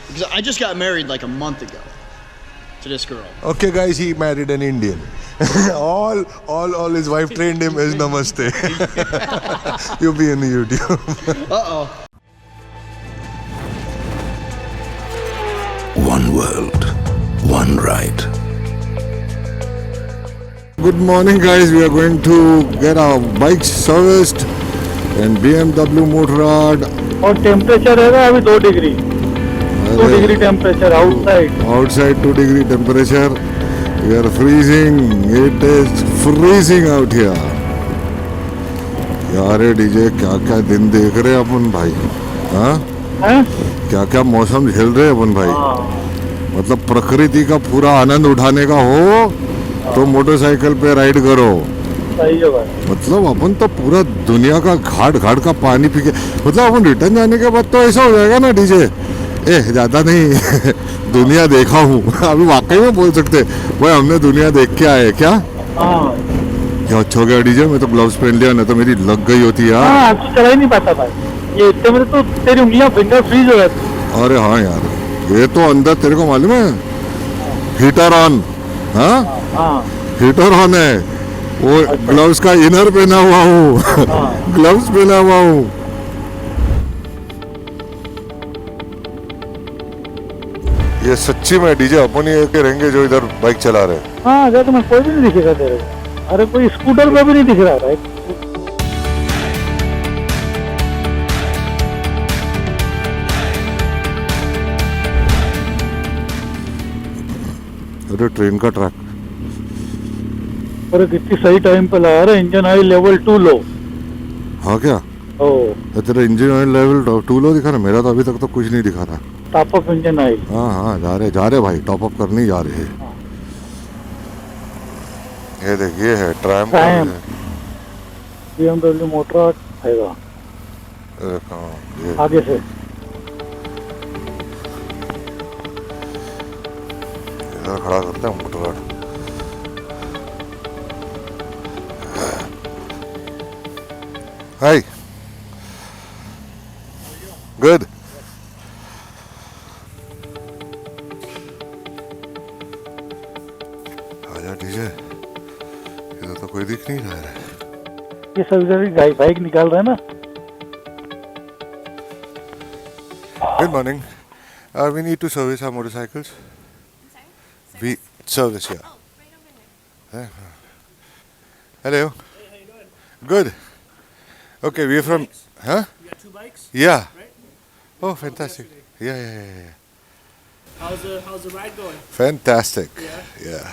Because I just got married like a month ago to this girl. Okay, guys, he married an Indian. all his wife trained him is Namaste. You'll be in the YouTube. Uh-oh. One world, one ride. Good morning, guys. We are going to get our bikes serviced in BMW Motorrad. और temperature है अभी 2 degree 2 degree temperature outside 2 degree temperature. We are freezing. It is freezing out here. यार DJ क्या क्या दिन देख रहे हैं अपन भाई. हाँ क्या क्या मौसम झेल रहे हैं अपन भाई. मतलब प्रकृति का पूरा आनंद उठाने का हो तो मोटरसाइकिल पे राइड करो. सही है भाई. मतलब अपन तो पूरा दुनिया का घाट घाट का पानी पी के मतलब अपन रिटर्न जाने के बाद तो ऐसा हो जाएगा ना डीजे. ज्यादा नहीं दुनिया देखा हूँ. अभी वाकई में बोल सकते भाई हमने दुनिया देख के आए क्या. क्या अच्छा हो गया डीजे. मैं तो ग्लव्स पहन लिया ना तो मेरी लग गई होती यार. चला ही नहीं पाता भाई. ये इतने में तो तेरी उंगलियां फिंगर फ्रीज हो जाती. अरे हाँ यार ये तो अंदर तेरे को मालूम है हीटर ऑन. हाँ हीटर ऑन है. वो ग्लव्स का इनर पहना हुआ हूँ. ग्लव्स पहना हुआ हूँ. ये सच्ची में डीजे अपन ही के रहेंगे जो इधर बाइक चला रहे. हाँ अगर तुम्हें कोई भी नहीं दिखेगा तेरे को. अरे कोई स्कूटर पे भी नहीं दिख रहा है. अरे ट्रेन का ट्रैक. अरे कितनी सही टाइम पे लगा रहा है. इंजन ऑयल लेवल 2 लो. हाँ क्या. तेरा इंजन ऑयल लेवल 2 लो दिखा ना. मेरा तो अभी तक तो कुछ नहीं दिखा था. Top up engine oil. हाँ जा रहे भाई टॉप अप करने जा रहे हैं. ये देख ये है ट्रायम. BMW मोटरराड आएगा आगे से. इधर खड़ा करते हैं मोटरराड. Hi. Good. आजा डीजे. इधर तो कोई दिख नहीं रहा है. ये सभी बाइक निकाल रहे हैं ना. Good morning. We need to service our motorcycles. We service here. Oh, right over there. Hello. Hey, how you doing? Good. Okay, we're from. Huh? You got 2 bikes? Yeah. Right? Oh, fantastic. Yeah. How's the ride going? Fantastic. Yeah.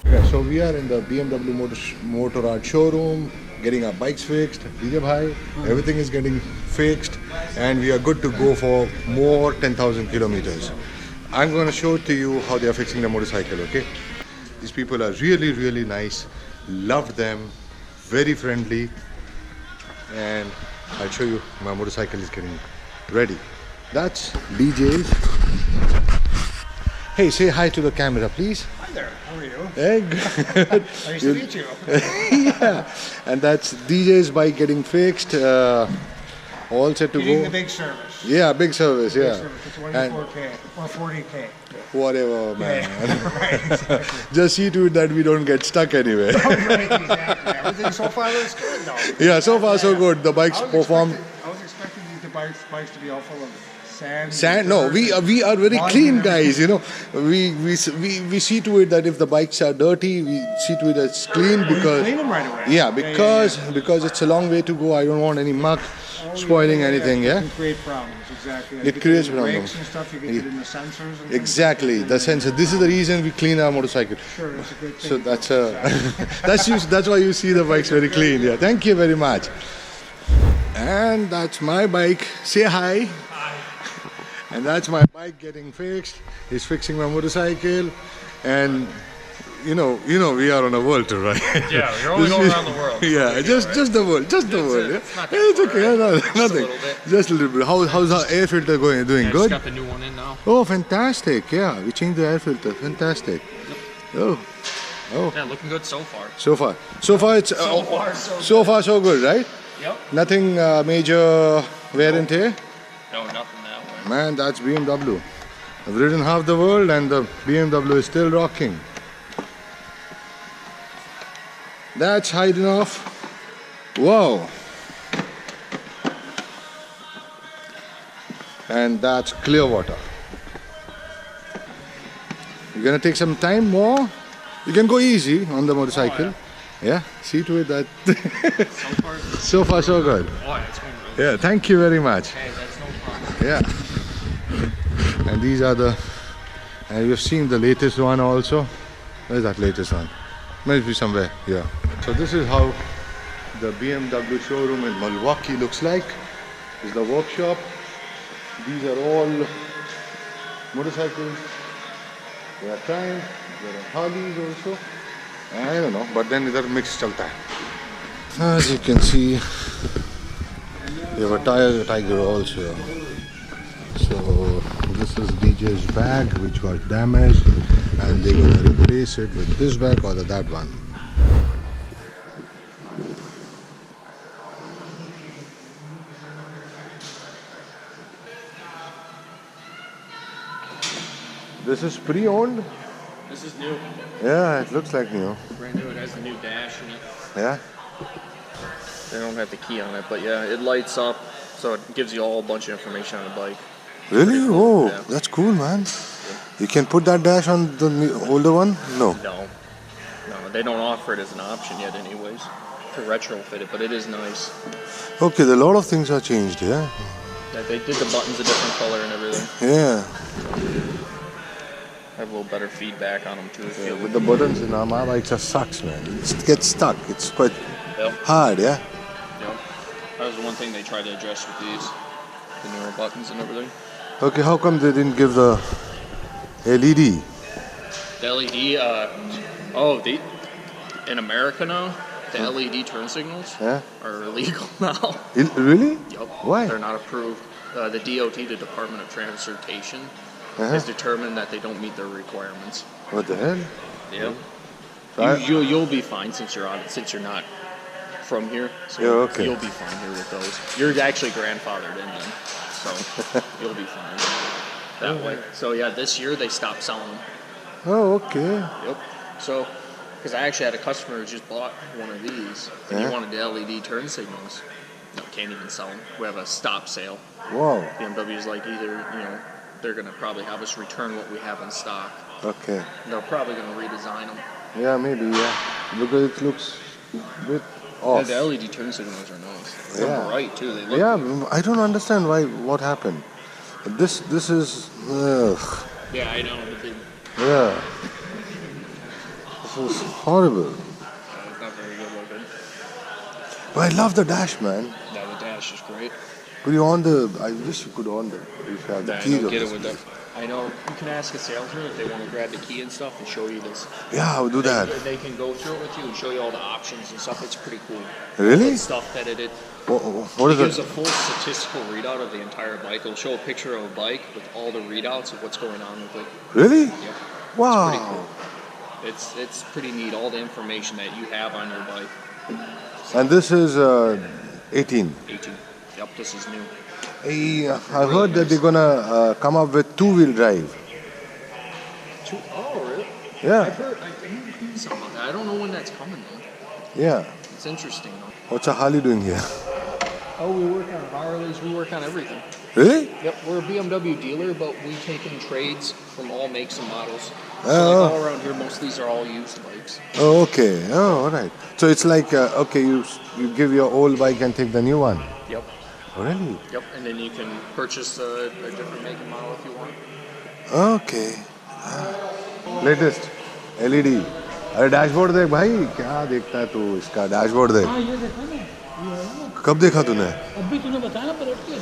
Okay, so we are in the BMW Motorrad showroom, getting our bikes fixed. DJ bhai, everything is getting fixed, and we are good to go for more 10,000 kilometers. I'm going to show to you how they are fixing the motorcycle. Okay, these people are really, really nice. Love them, very friendly, and I'll show you my motorcycle is getting ready. That's DJ's. Hey, say hi to the camera, please. Hi there, how are you? Hey, good. Nice to meet you. Yeah, and that's DJ's bike getting fixed. All set to Getting go. the big service. Yeah, big service. Big Yeah, service. It's And 24K or 40K. whatever, man. Right, exactly. Just see to it that we don't get stuck anywhere. Right, exactly. Everything so far looks good though. Yeah, so far so good. The bikes perform. I was expecting the bikes to be all full of sand. Sand? No, we are very Mud clean and guys. You know, we see to it that if the bikes are dirty, we see to it that it's clean because. Clean them right away. Yeah, because it's a long way to go. I don't want any muck spoiling anything. It Yeah. can create problems. Exactly. It creates problems. Brakes and stuff. You get it in the sensors. And things. Exactly, the sensor. This is the reason we clean our motorcycle. Sure, it's a good thing. So that's why you see the bikes very clean. Yeah, thank you very much. And that's my bike. Say hi. Hi. And that's my bike getting fixed. He's fixing my motorcycle, and you know, we are on a world tour, right? Yeah, you're only going around the world. Yeah, just the world, just the world. Yeah. It's okay, nothing. Just a little bit. How's our air filter going? Doing Yeah, good? just got the new one in now. Oh, fantastic! Yeah, we changed the air filter. Fantastic. Oh. Yeah, looking good so far. So far it's so far so good, right? Yep. Nothing major wear and tear. No, nothing that way. Man, that's BMW. I've ridden half the world and the BMW is still rocking. That's high enough. Whoa. And that's clear water. You're gonna take some time more. You can go easy on the motorcycle. Yeah, see to it that. So far, so good. Oh, yeah, it's going really Yeah, thank you very much. Hey, that's no problem. Yeah. And these are the. And you've seen the latest one also. Where's that latest one? Might be somewhere. Yeah. So this is how the BMW showroom in Milwaukee looks like. This is the workshop. These are all motorcycles. There are Triumph, there are Harleys also. I don't know, but then idhar mix chalta hai. As you can see, we have a Tiger also. So this is DJ's bag which got damaged and they're going to replace it with this bag or that one. This is pre-owned? This is new. Yeah, it looks like new. Brand new. It has the new dash in it. Yeah? They don't have the key on it, but yeah, it lights up, so it gives you all a bunch of information on the bike. Really? Oh, Yeah. that's cool, man. You can put that dash on the older one? No. No, they don't offer it as an option yet, anyways, to retrofit it. But it is nice. Okay, a lot of things are changed, yeah? Yeah, they did the buttons a different color and everything. Yeah. Have a little better feedback on them too. Yeah, with the buttons in my bike just sucks, man. It gets stuck. It's quite Yep. hard, yeah? Yep. That was the one thing they tried to address with these, the newer buttons and everything. Okay, how come they didn't give the LED? The LED, in America now, the LED turn signals Yeah? are illegal now. Really? Yep. Why? They're not approved. The DOT, the Department of Transportation, Uh-huh. has determined that they don't meet their requirements. What the hell? Yep. So I- You'll be fine since you're not from here. So Yeah, okay. You'll be fine here with those. You're actually grandfathered in them, so you'll be fine that way. So yeah, this year they stopped selling them. Oh, okay. Yep. So, because I actually had a customer who just bought one of these, and Yeah. he wanted the LED turn signals. No, can't even sell them. We have a stop sale. Wow. BMW's like either, they're going to probably have us return what we have in stock. Okay. They're probably going to redesign them. Yeah, maybe, yeah. Because it looks a bit Yeah, off. the LED turn signals are nice. They're Yeah. bright too. They look Yeah, I don't understand what happened. This is, Yeah, I know. yeah. This is horrible. It's not very good looking. But I love the dash, man. Yeah, the dash is great. Could you on the? I wish you could on the. If you have the I key. don't get it with them. I know. You can ask a salesman if they want to grab the key and stuff and show you this. Yeah, I would do that. They can go through it with you and show you all the options and stuff. It's pretty cool. Really? The stuff that it did. What is It gives it? a full statistical readout of the entire bike. It'll show a picture of a bike with all the readouts of what's going on with it. Really? Yep. Wow. Pretty cool. It's pretty neat. All the information that you have on your bike. And this is 18. 18. Yep, this is new. I heard that they're gonna come up with two-wheel drive. Oh, really? Yeah. I've heard something about that. I don't know when that's coming though. Yeah. It's interesting though. What's a Harley doing here? Oh, we work on Harleys. We work on everything. Really? Yep, we're a BMW dealer, but we take in trades from all makes and models. So Oh. like all around here, most of these are all used bikes. Oh, okay. Oh, all right. So it's like okay, you give your old bike and take the new one. Yep. Oh, really? Yep, and then you can purchase a different make and model if you want. Okay. Latest LED. अरे dashboard देख भाई, क्या देखता है तू? इसका dashboard देख. हाँ ये देखा ना, ये है ना, कब देखा तूने? अभी तूने बताया ना पलट के.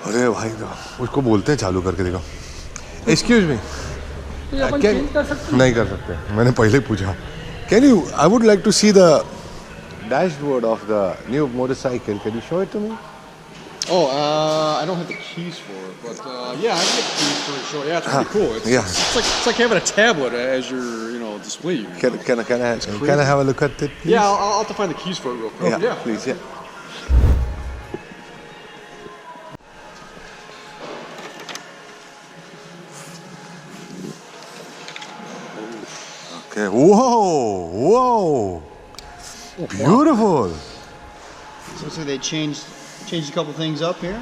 अरे भाई उसको बोलते हैं चालू करके देखो. Excuse me. तो ये अपन चेंज कर सकते हैं. नहीं कर सकते. मैंने पहले ही पूछा. Can you? I would like to see the dashboard of the new motorcycle. Can you show it to me? Oh, I don't have the keys for it, but yeah, I can get the keys for it. Sure. Yeah, it's pretty cool. It's, yeah. it's like having a tablet as your display unit. Can I have a look at it, please? Yeah, I'll have to find the keys for it real quick. Yeah, please, yeah. Okay. Whoa! Whoa! Beautiful. So they changed a couple things up here.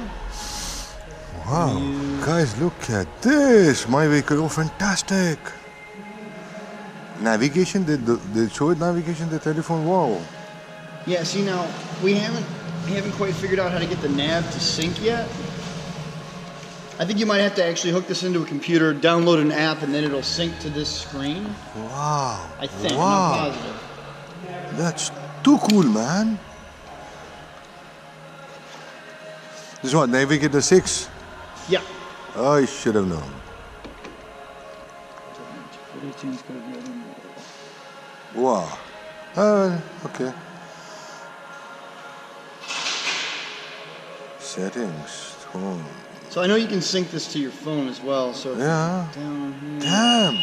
Wow. Guys, look at this. My vehicle. Oh, fantastic. Navigation. They showed navigation. The telephone. Wow. Yeah. See, now we haven't quite figured out how to get the nav to sync yet. I think you might have to actually hook this into a computer, download an app, and then it'll sync to this screen. Wow. I think. Wow. I'm not positive. That's too cool, man. This is what, Navigator 6? Yeah. I should have known. Wow. Okay. Settings. Home. So I know you can sync this to your phone as well. So if Yeah. you down here, Damn.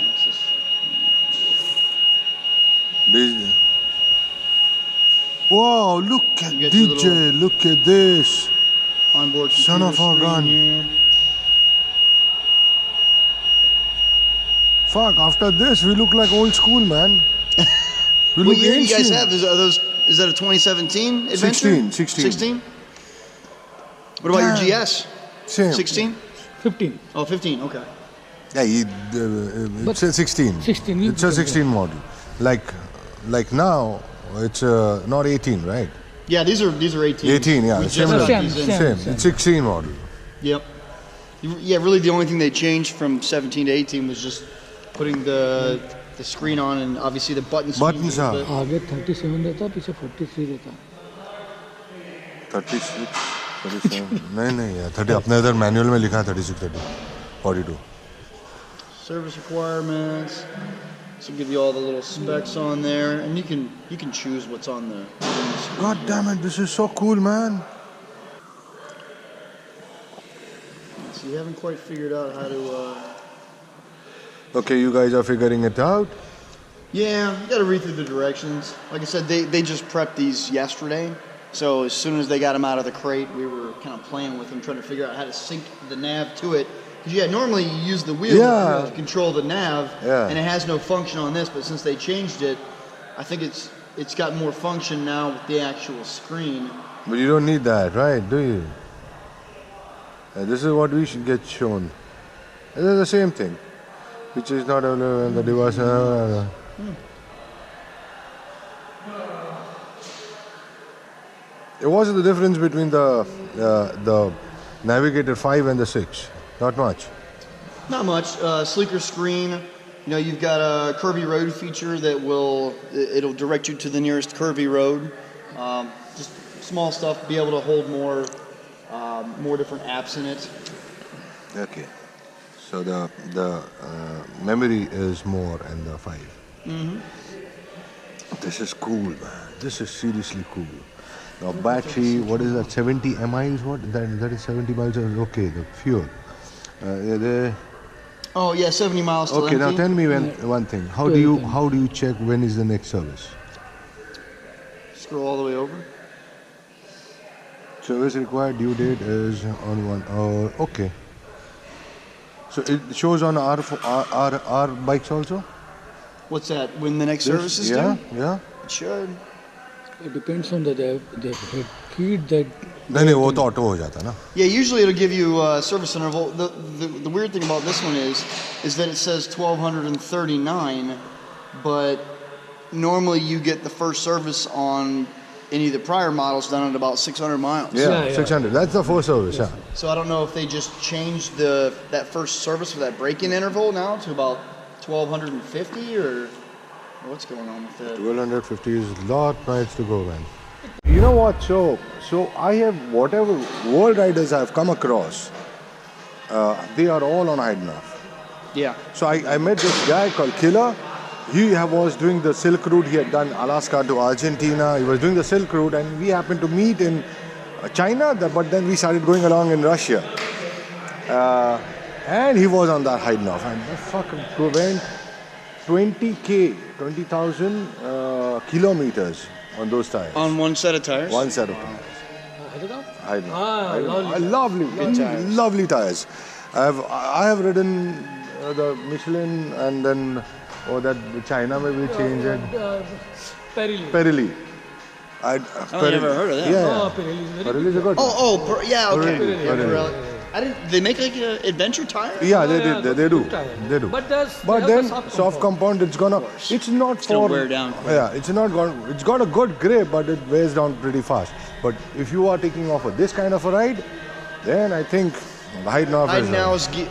Wow, look at You got your DJ, look at this. onboard Son of a computer gun. screen here. Fuck, after this we look like old school, man. We What look year do you guys ancient. have? Is that a 2017 adventure? 16. 16? What about your Damn. GS? Same. 16? 15. Oh, 15, okay. Yeah, it's a 16. 16, It's a 16 model. Like now, it's not 18, right? Yeah, these are 18. 18, yeah. We just Similar. got these in. Same. It's 16 model. Yep. Yeah, really the only thing they changed from 17 to 18 was just putting the screen on and obviously the buttons. Buttons are. आगे 37 रहता पीछे 43 रहता 36, 37. नहीं यार 30 अपने इधर manual में लिखा है 36, 30, 42. Service requirements. So give you all the little specs on there, and you can choose what's on the. God damn it, this is so cool, man. So you haven't quite figured out how to. Okay, you guys are figuring it out. Yeah, you got to read through the directions. Like I said, they just prepped these yesterday. So as soon as they got them out of the crate, we were kind of playing with them, trying to figure out how to sync the nav to it. Because yeah, normally you use the wheel to control the nav, and it has no function on this. But since they changed it, I think it's got more function now with the actual screen. But you don't need that, right? Do you? This is what we should get shown. It is the same thing, which is not available on the device. What's the difference between the Navigator 5 and the 6? Not much. Not much. Sleeker screen. You know, you've got a curvy road feature that it'll direct you to the nearest curvy road. Just small stuff. Be able to hold more different apps in it. Okay. So the memory is more in the 5. Mm-hmm. This is cool, man. This is seriously cool. Now battery, what is that? 70 miles? What? That is 70 miles. Okay, the fuel. Oh yeah, 70 miles. Okay, empty. now tell me one thing. How do you check when is the next service? Scroll all the way over. Service required due date is on 1 hour. Okay. So it shows on our bikes also? What's that? When the next service is due? Yeah. It should. It depends on the feed that. नहीं वो तो auto हो जाता ना. Yeah, usually it'll give you a service interval. The weird thing about this one is that it says 1239, but normally you get the first service on any of the prior models done at about 600 miles. Yeah, 600. That's the first service. Yeah. So I don't know if they just changed that first service for that break-in interval now to about 1250 or what's going on with that? 1250 is a lot miles to go, man. You know what? So I have whatever world riders I've come across, they are all on Hydnaf. Yeah. So I met this guy called Killer. He was doing the Silk Route. He had done Alaska to Argentina. He was doing the Silk Route, and we happened to meet in China. But then we started going along in Russia, and he was on that Hydnaf, and that fucking went 20,000 kilometers on those tires. On one set of tires? One set of tires. Lovely tires. I have ridden the Michelin and then Oh, that China may we change it. Pirelli. Pirelli. I never heard of that. Yeah, Oh, yeah. Pirelli is very Pirelli is a good one. Yeah, okay. Pirelli, Yeah, Pirelli. I didn't. They make like an adventure tire. Yeah, they do. tire. They do. But then soft compound, it's gonna. It's not gonna for wear down quick. Yeah, it's not going. It's got a good grip, but it wears down pretty fast. But if you are taking off this kind of a ride, then I think the Hyde Now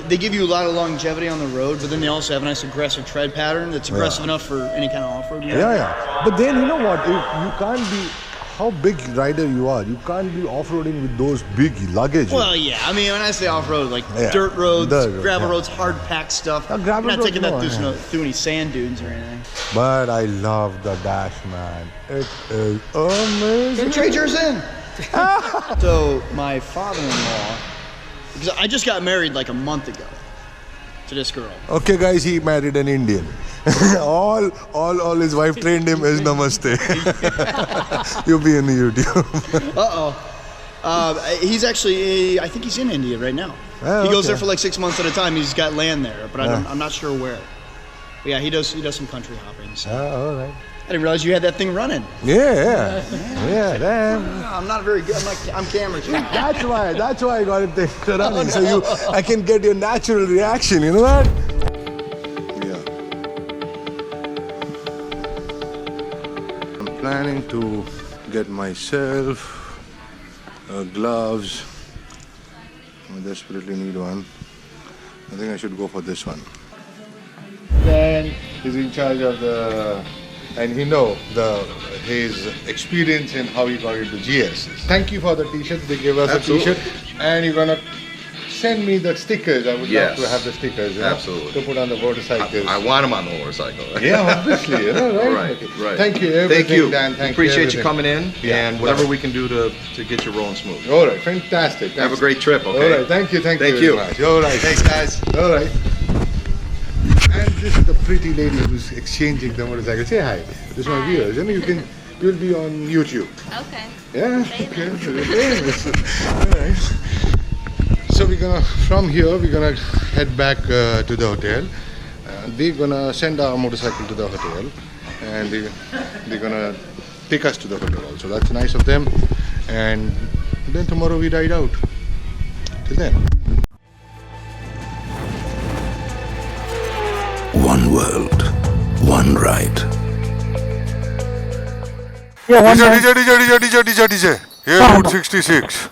They give you a lot of longevity on the road, but then they also have a nice aggressive tread pattern that's aggressive enough for any kind of off-road. Yeah. But then you know what? If you can't be how big rider you are, you can't be off-roading with those big luggage. Well, yeah. I mean, when I say off-road, like Yeah. dirt roads, yeah. gravel roads, hard-packed stuff. Gravel You're not taking that roads, through any sand dunes or anything. But I love the dash, man. It is amazing. Then trade yours in. So my father-in-law, because I just got married like a month ago to this girl. Okay, guys, he married an Indian. all his wife trained him is namaste. You'll be in the YouTube. He's actually, I think he's in India right now. Oh, he goes okay. there for like 6 months at a time. He's got land there, but I'm not sure where. But yeah, he does some country hopping. So. All right. I didn't realize you had that thing running. Yeah, damn. I'm not very good. I'm camera shy. That's why I got it running. So I can get your natural reaction. You know that? Yeah. I'm planning to get myself gloves. I desperately need one. I think I should go for this one. Dan is in charge of and he know his experience and how he got into GS. Thank you for the t-shirts. They gave us Absolutely. a t-shirt, and you're gonna send me the stickers. I would Yes. love to have the stickers. You know, Absolutely. to put on the motorcycles. I want them on the motorcycle. Yeah, obviously. You know, right? Right, Okay. right. Thank you. Everything, Thank you. Dan. Thank Appreciate you everything. coming in, Yeah, and whatever love it. we can do to get you rolling smooth. All right, fantastic. Have a great trip. Okay. All right, thank you Thank very you. much. All right, Thanks, guys. All right. And this is the pretty lady who's exchanging the motorcycle. Say hi. This is my viewers. You know, you'll be on YouTube. Okay. Yeah. Okay. All right. So from here we're gonna head back to the hotel. They're gonna send our motorcycle to the hotel, and they're gonna take us to the hotel also. That's nice of them. And then tomorrow we ride out. Till then. One world, one ride. Yeah, one DJ. Here, Route 66.